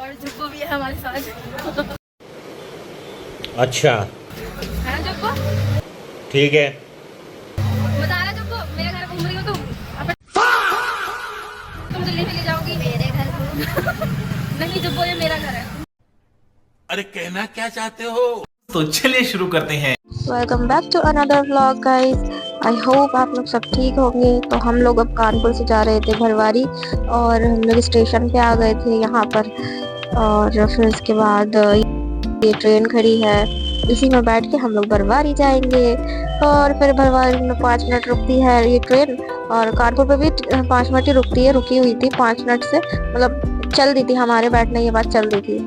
और जुब्बू भी है हमारे साथ। अच्छा है ना जुब्बू? ठीक है। मजा आ रहा है जुब्बू? मेरे घर घूम रही हो तुम दिल्ली में ले जाओगी मेरे घर? नहीं जुब्बू, ये मेरा घर है। अरे कहना क्या चाहते हो? तो चलिए शुरू करते हैं। Welcome back to another vlog guys. I hope आप लोग सब ठीक होंगे। तो हम लोग अब कानपुर से जा रहे थे भरवारी और हम लोग स्टेशन पे आ गए थे यहाँ पर। और फिर उसके बाद ये ट्रेन खड़ी है, इसी में बैठ के हम लोग भरवारी जाएंगे। और फिर भरवारी में 5 मिनट रुकती है ये ट्रेन, और कानपुर पे भी 5 मिनट ही रुकती है, रुकी हुई थी 5 मिनट से, मतलब चल दी थी, हमारे बैठने के बाद चल दी थी।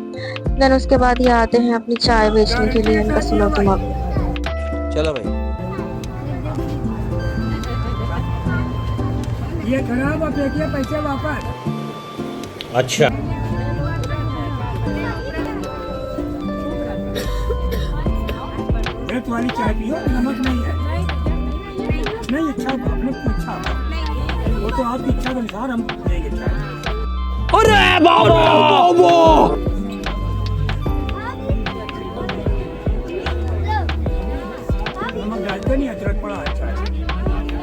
देन उसके बाद ये आते हैं अपनी चाय बेचने के लिए। इनका सुनो तुम अब। चलो भाई, ये खराब है, फेंकिए पैसे वापस। अच्छा एक वाली चाय पियो, नमक नहीं है। नहीं अच्छा होगा, अपने को अच्छा होगा। वो तो आपकी इच्छा के अनुसार हम देंगे चाय। अरे बाबा नमक डालते नहीं, अदरक पड़ा है चाय।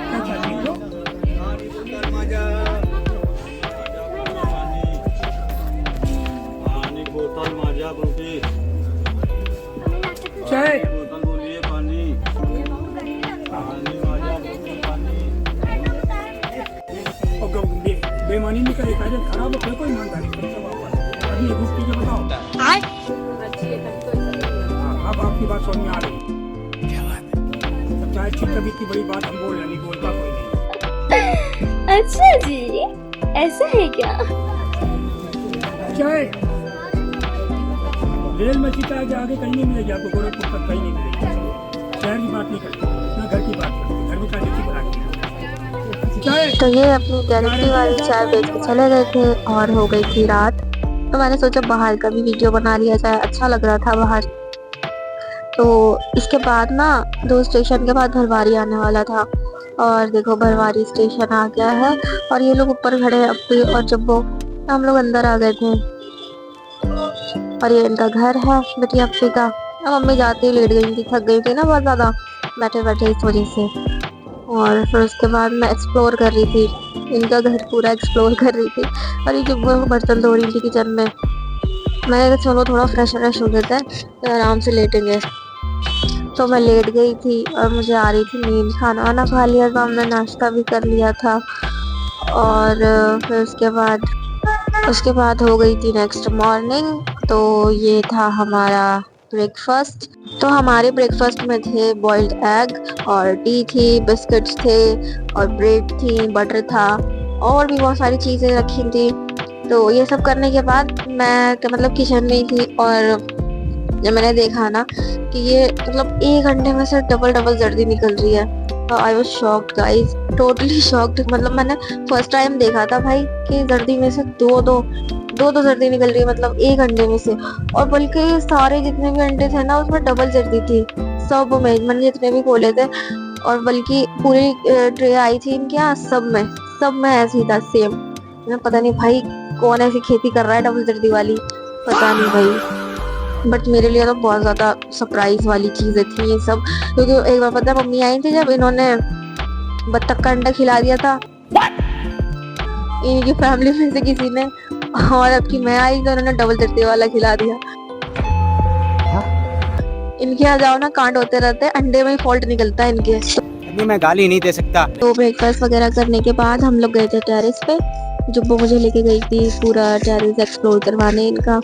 क्या चाय पियो? चाय बेमानी नहीं करे, खराब है, कोई ईमानदारी पैसे वापस। अभी ये गुफ्ती के बताओ। हाँ, अब आपकी बात समझ में आ रही। क्या बात है? सब चाय ठीक, कभी की बड़ी बात हम बोल रहे, नहीं बोलता कोई नहीं। अच्छा जी, ऐसा है क्या? चाय रेल में सीटा आगे कहीं नहीं मिलेगी आपको, गोरखपुर तक कहीं नहीं मिलेगी। शहर की बात नहीं करते ना, घर की बात करते। घर में खाने की बना के तो ये अपनी गैलेक्सी वाली चाय बेच के चले गए थे और हो गई थी रात। तो मैंने सोचा बाहर का भी वीडियो बना लिया जाए, अच्छा लग रहा था बाहर। तो इसके बाद ना 2 स्टेशन के बाद भरवारी आने वाला था, और देखो भरवारी स्टेशन आ गया है। और ये लोग ऊपर खड़े हैं अप्पी और जब्बो, हम लोग अंदर आ गए थे। और ये इनका घर है बेटी अप्पी का। अब मम्मी जाती लेट गई थी, थक गई थी ना बहुत ज़्यादा बैठे बैठे, इस वजह से। और फिर उसके बाद मैं एक्सप्लोर कर रही थी, इनका घर पूरा एक्सप्लोर कर रही थी। और ये जब्बो बर्तन धो रही थी किचन में। मैंने कहा चलो थोड़ा फ्रेश हो जाता है तो आराम से लेटेंगे। तो मैं लेट गई थी और मुझे आ रही थी नींद। खाना वाना खा लिया था हमने, नाश्ता भी कर लिया था। और फिर उसके बाद हो गई थी नेक्स्ट मॉर्निंग। तो ये था हमारा ब्रेकफास्ट। तो हमारे ब्रेकफास्ट में थे बॉइल्ड एग और टी थी, बिस्किट्स थे और ब्रेड थी, बटर था, और भी बहुत सारी चीज़ें रखी थी। तो ये सब करने के बाद मैं मतलब किचन में ही थी, और जब मैंने देखा ना कि ये मतलब 1 घंटे में से डबल जर्दी निकल रही है, तो I was shocked guys, totally shocked. मतलब मैंने फर्स्ट टाइम देखा था भाई कि जर्दी में से दो जर्दी निकल रही है, मतलब 1 घंटे में से। और बल्कि सारे जितने भी अंडे थे ना उसमें डबल जर्दी थी सब में, मैंने जितने भी खोले थे। और बल्कि पूरी ट्रे आई थी इनके यहाँ, सब में ऐसे ही था सेम। पता नहीं भाई कौन ऐसी खेती कर रहा है डबल जर्दी वाली, पता नहीं भाई। बट मेरे लिए तो बहुत ज़्यादा सरप्राइज वाली चीज़ें थी ये सब। क्योंकि एक बार पता है मम्मी आई थी जब, इन्होंने बत्तख का अंडा खिला दिया था इनकी फैमिली में से किसी ने, और अब की मैं आई तो उन्होंने डबल जर्दी वाला खिला दिया। इनके यहाँ जाओ ना कांड होते रहते हैं, अंडे में ही फॉल्ट निकलता है इनके। अभी मैं गाली नहीं दे सकता। तो ब्रेकफास्ट वगैरह करने के बाद हम लोग गए थे टेरेस पे। जुब्बो मुझे लेके गई थी पूरा टेरेस एक्सप्लोर करवाने इनका।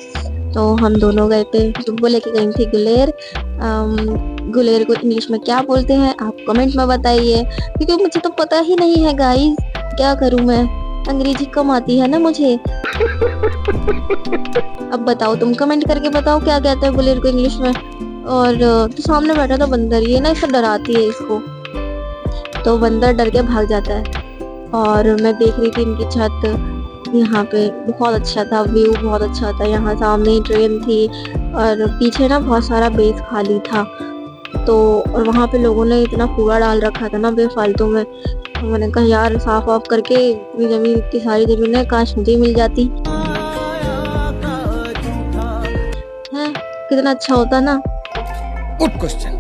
तो हम दोनों गए थे। जुब्बो लेके गई थी गुलेर। गुलेर को इंग्लिश में क्या बोलते हैं आप कमेंट में बताइए, क्योंकि मुझे तो पता ही नहीं है गाइस, क्या करूं मैं, अंग्रेजी कम आती है ना मुझे। अब बताओ, तुम कमेंट करके बताओ क्या कहते हैं गुलेर को इंग्लिश में। और तो सामने बैठा था बंदर, ये ना इसको डराती है इसको, तो बंदर डर के भाग जाता है। और मैं देख रही थी इनकी छत, यहाँ पे बहुत अच्छा था व्यू, बहुत अच्छा था। यहाँ सामने ही ट्रेन थी और पीछे ना बहुत सारा बेस खाली था। तो और वहाँ पे लोगों ने इतना कूड़ा डाल रखा था ना बेफालतू में। तो मैंने कहा यार साफ ऑफ करके इतनी जमीन, इतनी सारी जमीनें काश मुझे मिल जाती। कितना अच्छा होता ना। Good question.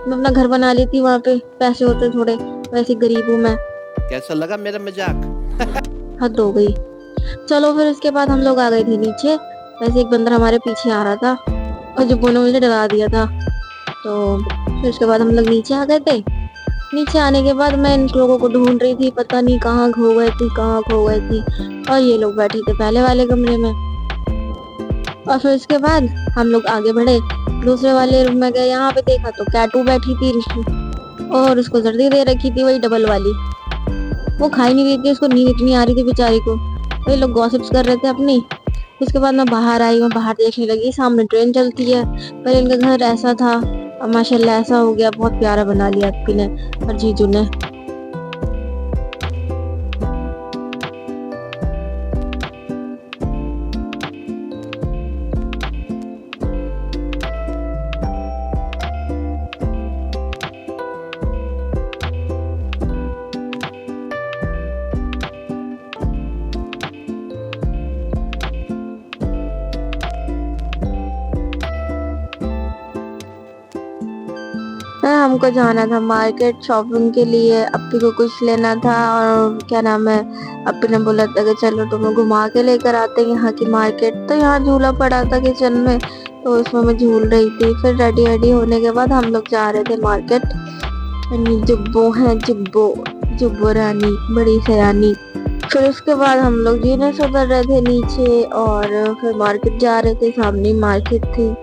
मैं अपना घर बना लेती वहां पे, पैसे होते थोड़े, वैसे गरीब हूँ मैं। कैसा लगा मेरा मजाक? हद हो गई। चलो फिर इसके बाद हम लोग आ गए थे नीचे। वैसे एक बंदर हमारे पीछे आ रहा था और जुब्बू ने मुझे डरा दिया था। तो फिर उसके बाद हम लोग नीचे आ गए थे। नीचे आने के बाद मैं इन लोगों को ढूंढ रही थी, पता नहीं कहाँ खो गए थी, कहाँ खो गए थी। और ये लोग बैठे थे पहले वाले कमरे में। और फिर उसके बाद हम लोग आगे बढ़े, दूसरे वाले रूम में गए। यहाँ पे देखा तो कैटू बैठी थी और उसको जर्दी दे रखी थी, वही डबल वाली। वो खा ही नहीं रही थी, उसको नींद इतनी आ रही थी बेचारी को। वही लोग गॉसिप्स कर रहे थे अपनी। उसके बाद मैं बाहर आई, मैं बाहर देखने लगी, सामने ट्रेन चलती है। पहले इनका घर ऐसा था और माशाल्लाह ऐसा हो गया, बहुत प्यारा बना लिया अप्पी ने और जीजू ने। हमको जाना था मार्केट शॉपिंग के लिए, अप्पी को कुछ लेना था। और क्या नाम है, अप्पी ने बोला था कि चलो तुम्हें घुमा के लेकर आते हैं यहाँ की मार्केट। तो यहाँ झूला पड़ा था किचन में, तो उसमें मैं झूल रही थी। फिर रेडी होने के बाद हम लोग जा रहे थे मार्केट। जुब्बो है, जुब्बो रानी बड़ी सयानी। फिर उसके बाद हम लोग जीने से उतर रहे थे नीचे और फिर मार्केट जा रहे थे। सामने मार्केट थी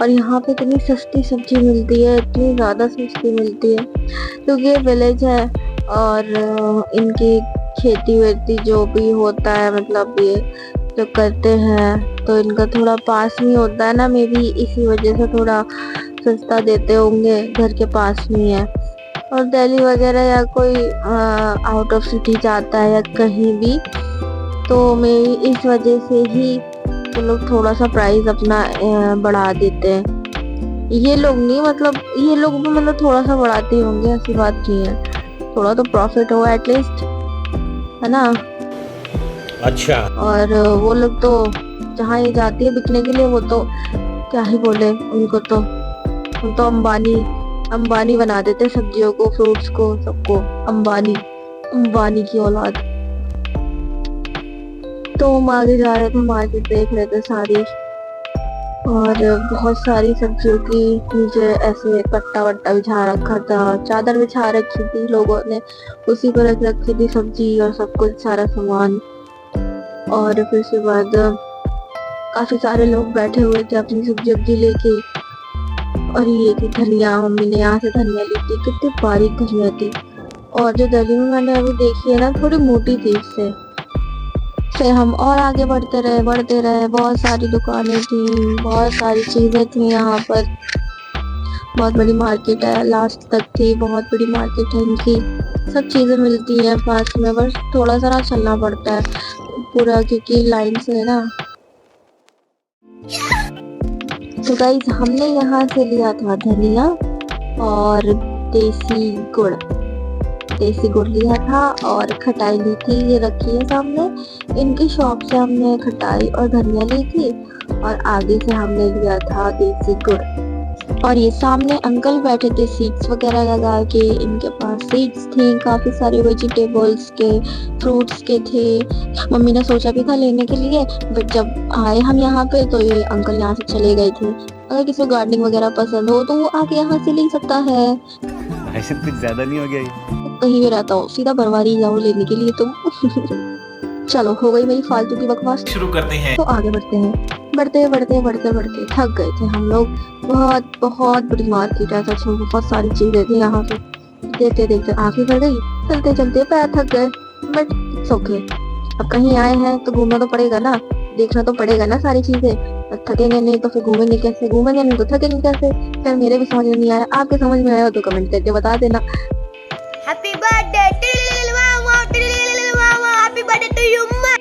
और यहाँ पे इतनी सस्ती सब्जी मिलती है, इतनी ज़्यादा सस्ती मिलती है क्योंकि ये विलेज है। और इनकी खेती वेती जो भी होता है, मतलब ये जो करते हैं, तो इनका थोड़ा पास में होता है ना, मे बी इसी वजह से थोड़ा सस्ता देते होंगे, घर के पास में है। और दिल्ली वगैरह या कोई आउट ऑफ सिटी जाता है या कहीं भी, तो मैं इस वजह से ही तो लोग थोड़ा सा प्राइस अपना बढ़ा देते हैं। ये लोग नहीं, मतलब ये लोग भी मतलब थोड़ा सा बढ़ाते होंगे, ऐसी बात नहीं है। थोड़ा तो प्रॉफिट हो एटलीस्ट, है ना। अच्छा। और वो लोग तो जहाँ ये जाती है बिकने के लिए, वो तो क्या ही बोले उनको, तो उन तो अंबानी बना देते सब्जियों को, फ्रूट्स को, सबको। अंबानी की औलाद। तो हम आगे जा रहे थे, मार्केट देख रहे थे सारी, और बहुत सारी सब्जियों की नीचे ऐसे कट्टा वट्टा बिछा रखा था, चादर बिछा रखी थी लोगों ने, उसी पर रख रखी थी सब्जी और सब कुछ, सारा सामान। और फिर उसके बाद काफी सारे लोग बैठे हुए थे अपनी सब्जी लेके। और ये थी धनिया, मम्मी ने यहाँ से धनिया ली थी, कितनी बारीक धनिया थी। और जो दिल्ली में मैंने अभी देखी है ना, थोड़ी मोटी थी इससे। फिर हम और आगे बढ़ते रहे। बहुत सारी दुकानें थी, बहुत सारी चीजें थी यहाँ पर। बहुत बड़ी मार्केट है, लास्ट तक थी, बहुत बड़ी मार्केट है इनकी। सब चीजें मिलती हैं पास में, बस थोड़ा सा चलना पड़ता है पूरा, क्योंकि लाइन से है ना। तो गाइस हमने यहाँ से लिया था धनिया और देसी गुड़ लिया था, और खटाई ली थी, ये रखी है सामने। इनकी शॉप से हमने खटाई और धनिया ली थी, और आगे से हमने लिया था देसी गुड़। और ये सामने अंकल बैठे थे सीड्स वगैरह लगा के, इनके पास सीड्स थी, काफी सारे वेजिटेबल्स के, फ्रूट्स के थे। मम्मी ने सोचा भी था लेने के लिए, बट जब आए हम यहाँ पे तो ये अंकल यहाँ से चले गए थे। अगर किसी को गार्डनिंग वगैरह पसंद हो तो वो आके यहाँ से ले सकता है। ऐसे कुछ ज्यादा नहीं हो गया ये? कहीं भी रहता हो, सीधा बरवारी जाओ लेने के लिए तुम। चलो हो गई मेरी फालतू की बकवास, शुरू करते हैं। तो आगे बढ़ते हैं। बढ़ते थक गए थे हम लोग। बहुत बड़ी मार्केट है सच में, बहुत सारी चीजें थी यहाँ पे। देखते आगे बढ़ गई, चलते पैर थक गए, बट इट्स ओके। अब कहीं आए हैं तो घूमना तो पड़ेगा ना, देखना तो पड़ेगा ना सारी चीजें। थकेंगे नहीं तो फिर घूमेंगे कैसे, घूमेंगे नहीं तो थकेंगे कैसे। फिर मेरे भी समझ में नहीं आया, आपके समझ में आया तो कमेंट करके बता देना। Happy birthday happy birthday to you ma.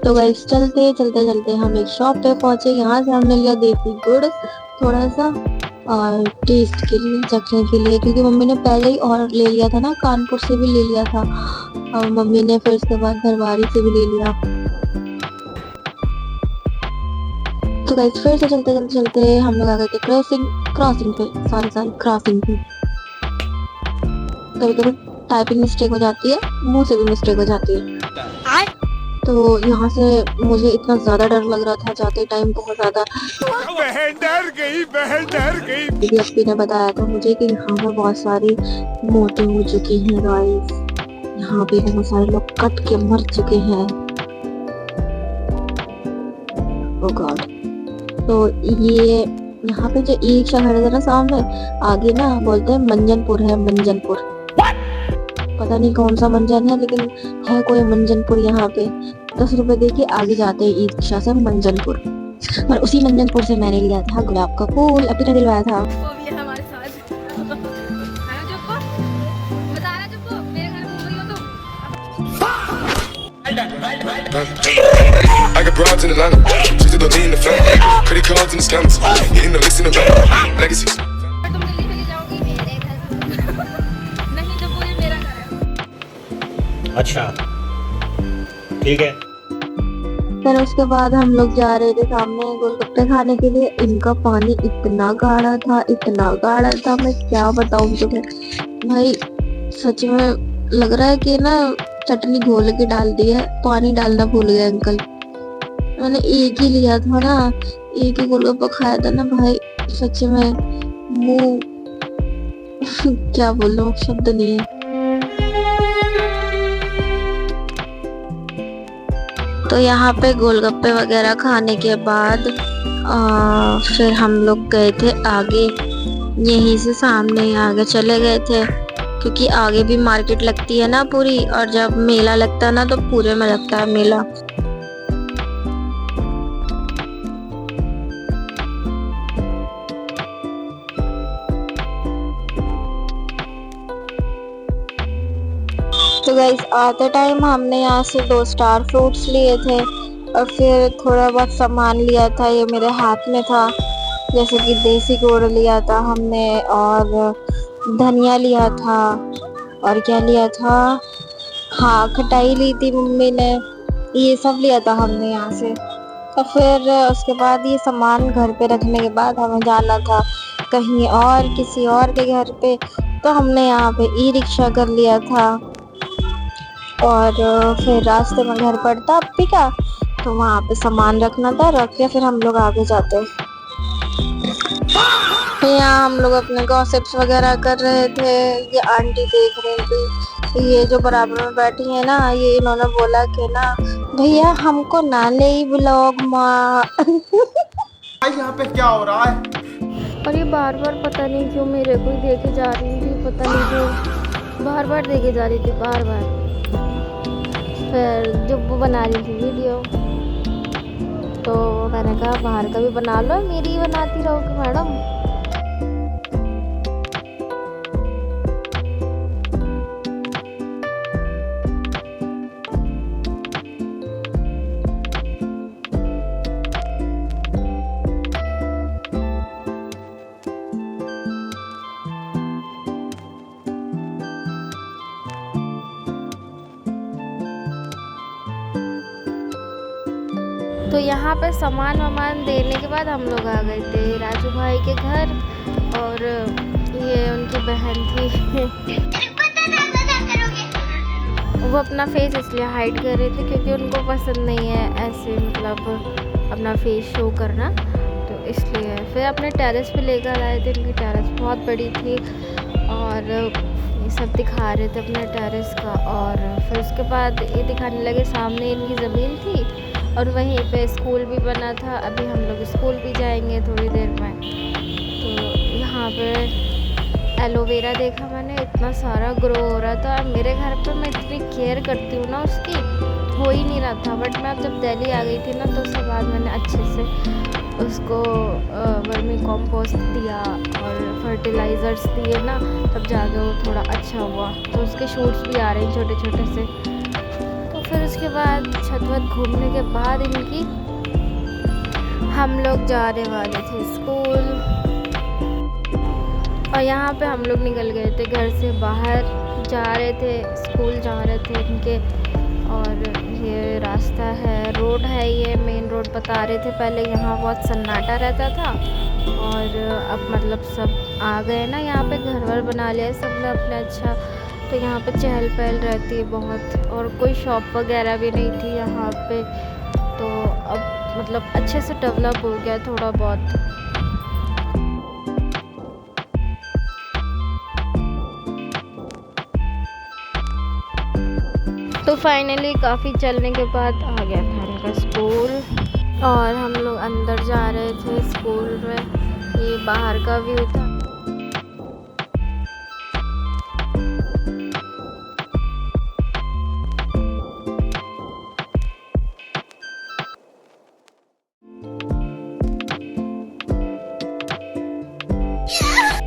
तो गाइस चलते चलते हम एक शॉप पे पहुंचे। यहाँ से हमने लिया देसी गुड़ थोड़ा सा और टेस्ट के लिए, चखने के लिए, क्योंकि मम्मी ने पहले ही और ले लिया था ना, कानपुर से भी ले लिया था और मम्मी ने फिर उसके बाद घरवारी से भी ले लिया। तो गाइस फिर से चलते हम लोग आ गए थे क्रॉसिंग पे। कभी कभी टाइपिंग मिस्टेक हो जाती है, मुंह से भी मिस्टेक हो जाती है। तो यहाँ से मुझे इतना ज्यादा डर लग रहा था जाते टाइम, बहुत ज्यादा। बहन डर गई। दीदी अपी ने बताया था मुझे कि यहाँ पर बहुत सारी मौतें हो चुकी हैं गाइस, यहाँ पे बहुत सारे लोग कट के मर चुके हैं। ओह गॉड। तो ये यहाँ पे जो ई रिक्शा खड़े थे ना सामने, आगे ना बोलते हैं मंजनपुर है, मंजनपुर। पता नहीं कौन सा मंजन है, लेकिन है कोई मंजनपुर यहाँ पे। 10 रुपए दे के आगे जाते हैं ई रिक्शा से मंजनपुर। और उसी मंजनपुर से मैंने लिया था गुलाब का फूल, अभी ने दिलवाया था। वो भी है हमारे साथ। है ना चुप्पो? बता रहा चुप्पो, मेरे घर घूम रही हो तुम। I got broads in Atlanta, just to lean the family, credit cards and the scammers, hitting the licks in the van, legacies. और तुम दिल्ली चली जाओगी मेरे घर। नहीं चुप्पो, ये मेरा घर है। अच्छा ठीक है। फिर उसके बाद हम लोग जा रहे थे सामने गोलगप्पे खाने के लिए। इनका पानी इतना गाढ़ा था, मैं क्या बताऊं तुम्हें भाई, सच में लग रहा है कि ना चटनी घोल के डाल दी है, पानी डालना भूल गए अंकल। मैंने एक ही लिया था ना, एक ही गोलगप्पा खाया था ना भाई, सच में मुंह क्या बोलूं, शब्द नहीं है। तो यहाँ पे गोलगप्पे वगैरह खाने के बाद फिर हम लोग गए थे आगे, यहीं से सामने आगे चले गए थे, क्योंकि आगे भी मार्केट लगती है ना पूरी, और जब मेला लगता है ना तो पूरे में लगता है मेला। तो गाइस आते टाइम हमने यहाँ से 2 स्टार फ्रूट्स लिए थे और फिर थोड़ा बहुत सामान लिया था, ये मेरे हाथ में था, जैसे कि देसी गुड़ लिया था हमने और धनिया लिया था और क्या लिया था, हाँ खटाई ली थी मम्मी ने, ये सब लिया था हमने यहाँ से। तो फिर उसके बाद ये सामान घर पे रखने के बाद हमें जाना था कहीं और, किसी और के घर पे। तो हमने यहाँ पे ई रिक्शा कर लिया था और फिर रास्ते में घर पड़ता अपी का, तो वहाँ पे सामान रखना था, रख के फिर हम लोग आगे जाते। यहाँ हम लोग अपने गॉसिप्स वगैरह कर रहे थे, ये आंटी देख रही थी, ये जो बराबर में बैठी है ना, ये इन्होंने बोला कि ना भैया हमको ना ले ब्लॉग माँ। यहाँ पे क्या हो रहा है? और ये बार बार पता नहीं क्यों मेरे को ही देखे जा रही थी, पता नहीं क्यों बार बार देखे जा रही थी, बार बार। फिर जब वो बना रही थी वीडियो, तो मैंने कहा बाहर का भी बना लो, मेरी ही बनाती रहोगे मैडम। तो यहाँ पे सामान वामान देने के बाद हम लोग आ गए थे राजू भाई के घर, और ये उनकी बहन थी। वो अपना फेस इसलिए हाइड कर रहे थे क्योंकि उनको पसंद नहीं है ऐसे, मतलब अपना फेस शो करना, तो इसलिए फिर अपने टेरेस पे लेकर आए थे। उनकी टेरेस बहुत बड़ी थी और ये सब दिखा रहे थे अपने टेरेस का। और फिर उसके बाद ये दिखाने लगे सामने इनकी ज़मीन थी और वहीं पे स्कूल भी बना था। अभी हम लोग स्कूल भी जाएंगे थोड़ी देर में। तो यहाँ पे एलोवेरा देखा मैंने, इतना सारा ग्रो हो रहा था। मेरे घर पे मैं इतनी केयर करती हूँ ना उसकी, हो ही नहीं रहा था। बट मैं अब जब दिल्ली आ गई थी ना, तो उसके बाद मैंने अच्छे से उसको वर्मी कॉम्पोस्ट दिया और फर्टिलाइज़र्स दिए ना, तब जाके वो थोड़ा अच्छा हुआ। तो उसके शूट्स भी आ रहे हैं छोटे छोटे से। तो फिर उसके बाद छत वत घूमने के बाद इनकी हम लोग जाने वाले थे स्कूल। और यहाँ पे हम लोग निकल गए थे घर से बाहर, जा रहे थे स्कूल जा रहे थे इनके। और ये रास्ता है, रोड है, ये मेन रोड बता रहे थे। पहले यहाँ बहुत सन्नाटा रहता था और अब मतलब सब आ गए ना, यहाँ पे घर वर बना लिया है सब ने अपना। अच्छा तो यहाँ पे चहल पहल रहती है बहुत, और कोई शॉप वगैरह भी नहीं थी यहाँ पे। तो अब मतलब अच्छे से डेवलप हो गया थोड़ा बहुत। तो फाइनली काफ़ी चलने के बाद आ गया था उनका स्कूल और हम लोग अंदर जा रहे थे स्कूल में। ये बाहर का व्यू था।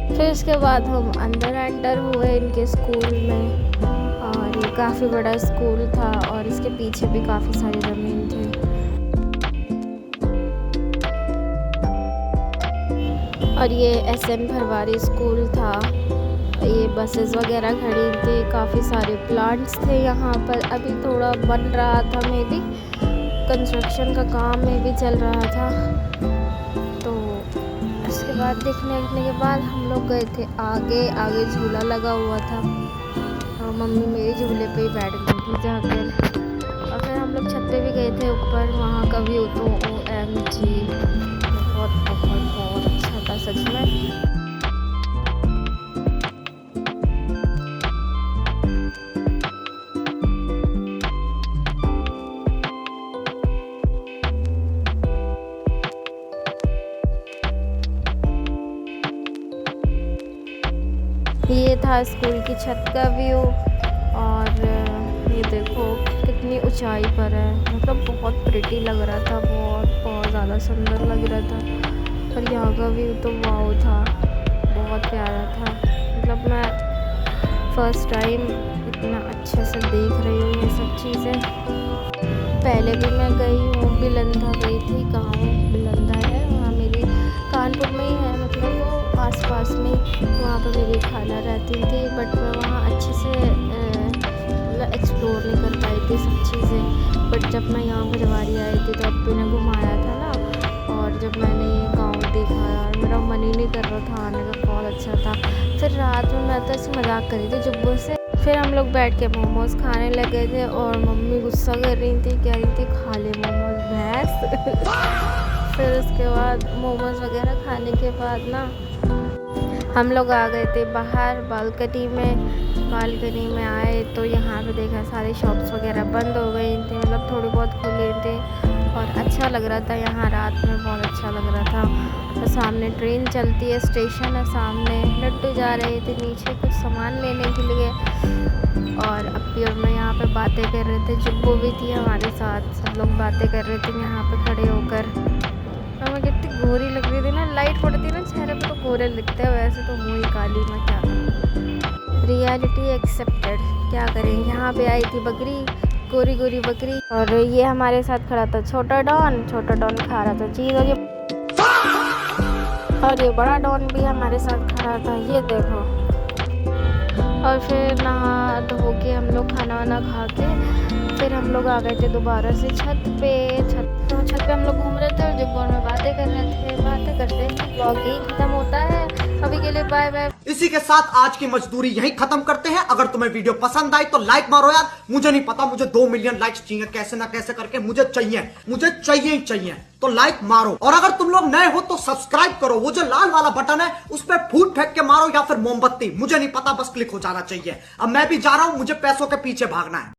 फिर उसके बाद हम अंदर एंटर हुए इनके स्कूल में। और ये काफ़ी बड़ा स्कूल था और इसके पीछे भी काफ़ी सारी ज़मीन थी। और ये एसएन भरवारी स्कूल था। ये बसेस वगैरह खड़ी थी, काफ़ी सारे प्लांट्स थे यहाँ पर। अभी थोड़ा बन रहा था, मे बी कंस्ट्रक्शन का काम में भी चल रहा था। तो उसके बाद देखने के बाद हम लोग गए थे आगे झूला लगा हुआ था और मम्मी मेरे झूले पे ही बैठ गई थी जाकर। और फिर हम लोग छत पे भी गए थे ऊपर, वहाँ का व्यू तो OMG बहुत अच्छा था सच में। ये था स्कूल की छत का व्यू। और ये देखो कितनी ऊंचाई पर है, मतलब बहुत प्रिटी लग रहा था, बहुत ज़्यादा सुंदर लग रहा था। और यहाँ का व्यू तो वाव था, बहुत प्यारा था। मतलब मैं फर्स्ट टाइम इतना अच्छे से देख रही हूँ ये सब चीज़ें। पहले भी मैं गई हूँ, बिलंदा गई थी, गाँव बिलंदा है वहाँ मेरी, कानपुर में ही है, मतलब वो आसपास में, वहाँ पर मेरी खाला रहती थी। बट मैं वहाँ अच्छे से एक्सप्लोर नहीं कर पाई थी सब चीज़ें। बट जब मैं यहाँ भरवारी आई थी तो अप्पू ने घुमाया था ना, और जब मैंने ये गाँव देखा यार मेरा मन ही नहीं कर रहा था आने का, बहुत अच्छा था। फिर रात में मैं तो ऐसे मजाक कर रही थी जुब्बू से। फिर हम लोग बैठ के मोमोज़ खाने लगे थे और मम्मी गुस्सा कर रही थी, कह रही थी खा ले मोमोज़ भैंस। फिर उसके बाद मोमोज़ वगैरह खाने के बाद ना हम लोग आ गए थे बाहर बालकनी में आए तो यहाँ पे देखा सारे शॉप्स वगैरह बंद हो गई थी, मतलब थोड़ी बहुत खुले थे। और अच्छा लग रहा था यहाँ, रात में बहुत अच्छा लग रहा था। तो सामने ट्रेन चलती है, स्टेशन है सामने। लड्डू जा रहे थे नीचे कुछ सामान लेने के लिए और अप्पी और मैं यहाँ पे बातें कर रहे थे। जुब्बू भी थी हमारे साथ, सब लोग बातें कर रहे थे यहाँ पे खड़े होकर। और मैं कितनी गोरी लग रही थी ना, लाइट पड़ती ना चेहरे पे तो गोरे दिखते हैं, वैसे तो मुँह ही काली, मैं क्या करूँ। रियलिटी एक्सेप्टेड, क्या करें। यहाँ पे आई थी बकरी, गोरी गोरी बकरी। और ये हमारे साथ खड़ा था छोटा डॉन खा रहा था चीज़। और ये बड़ा डॉन भी हमारे साथ खड़ा था, ये देखो। और फिर नहा धो के हम लोग खाना वाना खा के फिर हम लोग आ गए थे दोबारा से छत पे हम लोग घूम रहे थे और जुब्बू में बातें कर रहे थे। बातें करते ब्लॉग ही खत्म होता है। अभी के लिए बाय बाय। इसी के साथ आज की मजदूरी यहीं खत्म करते हैं। अगर तुम्हें वीडियो पसंद आई तो लाइक मारो यार, मुझे नहीं पता, मुझे 2 मिलियन लाइक्स चाहिए, कैसे ना कैसे करके मुझे चाहिए। तो लाइक मारो। और अगर तुम लोग नए हो तो सब्सक्राइब करो, वो जो लाल वाला बटन है उस पर फूट फेंक के मारो या फिर मोमबत्ती, मुझे नहीं पता, बस क्लिक हो जाना चाहिए। अब मैं भी जा रहा हूं, मुझे पैसों के पीछे भागना है।